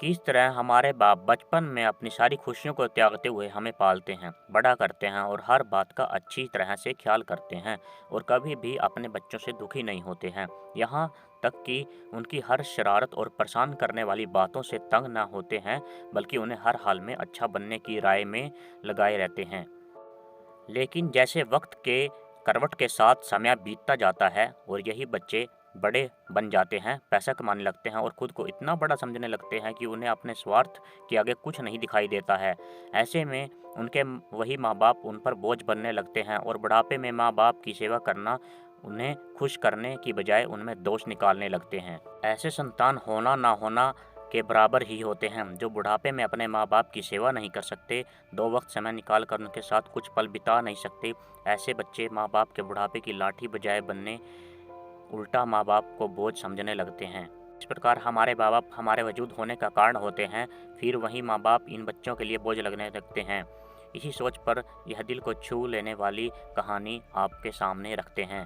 किस तरह हमारे बाप बचपन में अपनी सारी खुशियों को त्यागते हुए हमें पालते हैं, बड़ा करते हैं और हर बात का अच्छी तरह से ख्याल करते हैं और कभी भी अपने बच्चों से दुखी नहीं होते हैं। यहाँ तक कि उनकी हर शरारत और परेशान करने वाली बातों से तंग ना होते हैं, बल्कि उन्हें हर हाल में अच्छा बनने की राय में लगाए रहते हैं। लेकिन जैसे वक्त के करवट के साथ समय बीतता जाता है और यही बच्चे बड़े बन जाते हैं, पैसा कमाने लगते हैं और खुद को इतना बड़ा समझने लगते हैं कि उन्हें अपने स्वार्थ के आगे कुछ नहीं दिखाई देता है। ऐसे में उनके वही माँ बाप उन पर बोझ बनने लगते हैं और बुढ़ापे में माँ बाप की सेवा करना उन्हें खुश करने की बजाय उनमें दोष निकालने लगते हैं। ऐसे संतान होना ना होना के बराबर ही होते हैं, जो बुढ़ापे में अपने माँ बाप की सेवा नहीं कर सकते, दो वक्त समय निकाल कर उनके साथ कुछ पल बिता नहीं सकते। ऐसे बच्चे माँ बाप के बुढ़ापे की लाठी बजाय बनने उल्टा माँ बाप को बोझ समझने लगते हैं। इस प्रकार हमारे माँ बाप हमारे वजूद होने का कारण होते हैं, फिर वही माँ बाप इन बच्चों के लिए बोझ लगने लगते हैं। इसी सोच पर यह दिल को छू लेने वाली कहानी आपके सामने रखते हैं,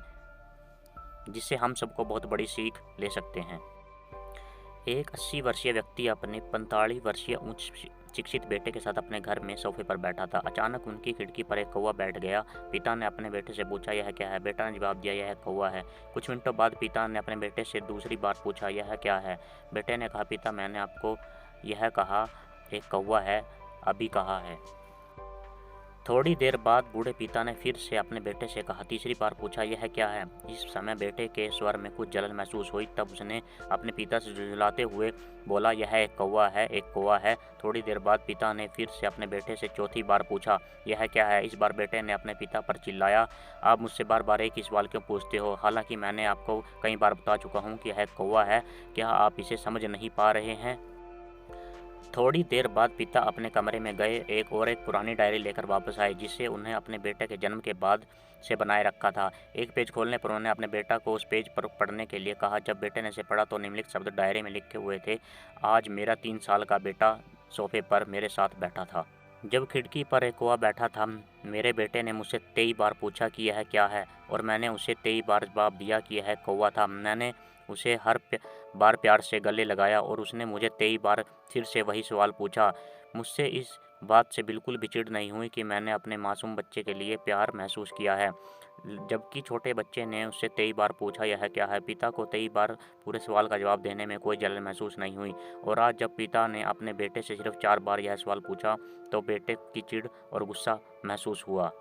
जिससे हम सबको बहुत बड़ी सीख ले सकते हैं। एक 80 वर्षीय व्यक्ति अपने 45 वर्षीय उच्च शिक्षित बेटे के साथ अपने घर में सोफे पर बैठा था। अचानक उनकी खिड़की पर एक कौवा बैठ गया। पिता ने अपने बेटे से पूछा, यह क्या है? बेटा ने जवाब दिया, यह कौवा है। कुछ मिनटों बाद पिता ने अपने बेटे से दूसरी बार पूछा, यह क्या है? बेटे ने कहा, पिता मैंने आपको यह कहा एक कौवा है, अभी कहा है। थोड़ी देर बाद बूढ़े पिता ने फिर से अपने बेटे से कहा, तीसरी बार पूछा, यह क्या है? इस समय बेटे के स्वर में कुछ जलन महसूस हुई। तब उसने अपने पिता से झुंझुलाते हुए बोला, यह एक कौवा है, एक कौवा है। थोड़ी देर बाद पिता ने फिर से अपने बेटे से चौथी बार पूछा, यह क्या है? इस बार बेटे ने अपने पिता पर चिल्लाया, आप मुझसे बार बार एक ही सवाल क्यों पूछते हो? हालांकि मैंने आपको कई बार बता चुका हूँ कि यह एक कौवा है, क्या आप इसे समझ नहीं पा रहे हैं? थोड़ी देर बाद पिता अपने कमरे में गए एक पुरानी डायरी लेकर वापस आए, जिसे उन्हें अपने बेटे के जन्म के बाद से बनाए रखा था। एक पेज खोलने पर उन्होंने अपने बेटा को उस पेज पर पढ़ने के लिए कहा। जब बेटे ने इसे पढ़ा तो निम्नलिखित शब्द डायरी में लिखे हुए थे, आज मेरा 3 साल का बेटा सोफे पर मेरे साथ बैठा था। जब खिड़की पर एक कौवा बैठा था, मेरे बेटे ने मुझसे 23 बार पूछा कि यह क्या है, और मैंने उसे 23 बार जवाब दिया कि यह कौवा था। मैंने उसे हर बार प्यार से गले लगाया और उसने मुझे 23 बार फिर से वही सवाल पूछा। मुझसे इस बात से बिल्कुल भी चिढ़ नहीं हुई कि मैंने अपने मासूम बच्चे के लिए प्यार महसूस किया है, जबकि छोटे बच्चे ने उससे 23 बार पूछा, यह क्या है? पिता को 23 बार पूरे सवाल का जवाब देने में कोई जलन महसूस नहीं हुई, और आज जब पिता ने अपने बेटे से सिर्फ 4 बार यह सवाल पूछा तो बेटे की चिढ़ और गुस्सा महसूस हुआ।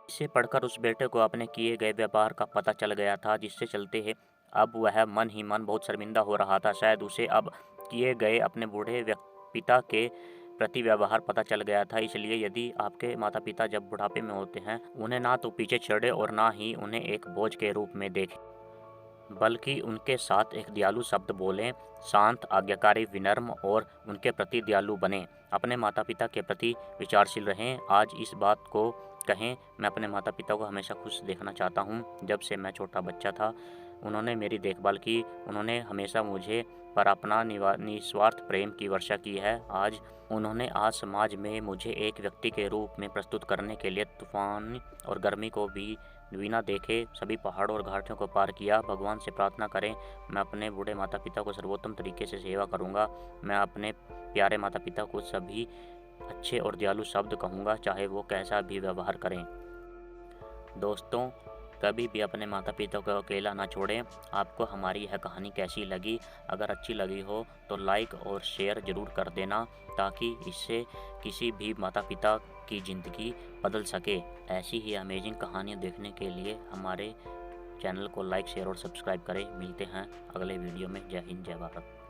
इसे पढ़कर उस बेटे को अपने किए गए व्यवहार का पता चल गया था, जिससे चलते है अब वह मन ही मन बहुत शर्मिंदा हो रहा था। शायद उसे अब किए गए अपने बूढ़े पिता के प्रति व्यवहार पता चल गया था। इसलिए यदि आपके माता पिता जब बुढ़ापे में होते हैं, उन्हें ना तो पीछे छेड़े और ना ही उन्हें एक बोझ के रूप में देखें, बल्कि उनके साथ एक दयालु शब्द बोलें, शांत, आज्ञाकारी, विनम्र और उनके प्रति दयालु बनें। अपने माता पिता के प्रति विचारशील रहें। आज इस बात को कहें, मैं अपने माता पिता को हमेशा खुश देखना चाहता हूँ। जब से मैं छोटा बच्चा था, उन्होंने मेरी देखभाल की, उन्होंने हमेशा मुझे पर अपना निस्वार्थ प्रेम की वर्षा की है। उन्होंने आज समाज में मुझे एक व्यक्ति के रूप में प्रस्तुत करने के लिए तूफान और गर्मी को भी बिना देखे सभी पहाड़ों और घाटियों को पार किया। भगवान से प्रार्थना करें, मैं अपने बूढ़े माता पिता को सर्वोत्तम तरीके से सेवा करूंगा। मैं अपने प्यारे माता पिता को सभी अच्छे और दयालु शब्द कहूँगा, चाहे वो कैसा भी व्यवहार करें। दोस्तों, कभी भी अपने माता पिता को अकेला ना छोड़ें। आपको हमारी यह कहानी कैसी लगी? अगर अच्छी लगी हो तो लाइक और शेयर ज़रूर कर देना, ताकि इससे किसी भी माता पिता की ज़िंदगी बदल सके। ऐसी ही अमेजिंग कहानियाँ देखने के लिए हमारे चैनल को लाइक, शेयर और सब्सक्राइब करें। मिलते हैं अगले वीडियो में। जय हिंद, जय भारत।